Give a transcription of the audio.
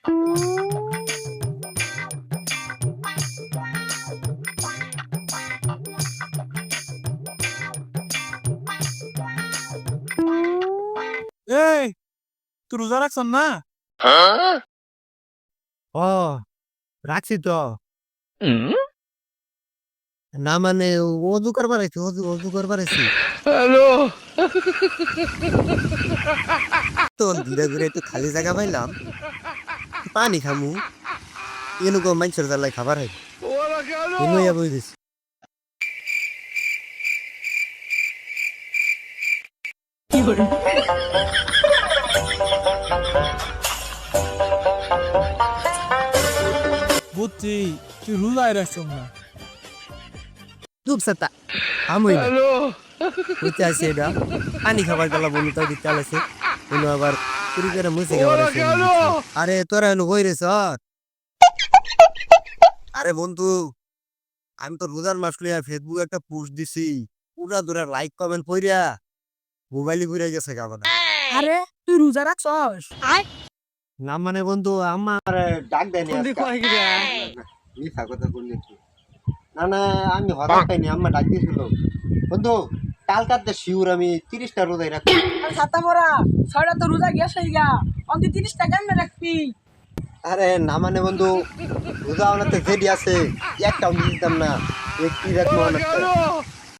এই তুই রোজা রাখছ না? ও রাখছি তো। না মানে ওযু করবার আইছি, ওযু করবার আইছি। তো ধীরে ধীরে একটু খালি জায়গা পাইলাম, পানি খামু। এনুকো মানুষের জ্বালায় খাবার হয় এনুইয়া বই দিছি। বুঝছি তুই রোজায় রাখছ না। চুপ সাতা আমই না বুঝতে আসি এটা পানি খাবার গেলা বন্ধু তাও দিতে আলাইছে এনু আবার চুরি করে মুছে খাবার আছে। আরে তোরা এনু কই রে সর? আরে বন্ধু আমি তো রোজার মাস লইয়া ফেসবুকে একটা পোস্ট দিছি, পুরা দূরে লাইক কমেন্ট পইরা মোবাইলে ঘুরে গেছে গাবানা। আরে তুই রোজা রাখছস? না মানে বন্ধু আমার ডাক দেয়নি মিথ্যা কথা বললি তুই। না না আমি হঠাৎ পাইনি, আম্মা ডাক দিয়েছিল। বন্ধু কাল কাটতে শিউর আমি 30টা রোজাই রাখবো। আরে ছাতা পরা, ছয়টা তো রোজা গেছে গা, অন্তি 30টা কেমনে রাখবি? আরে না মানে বন্ধু রোজা ওনাতে যেটি আছে একটাও দিতাম না, একটি রাখবো অনেকটা।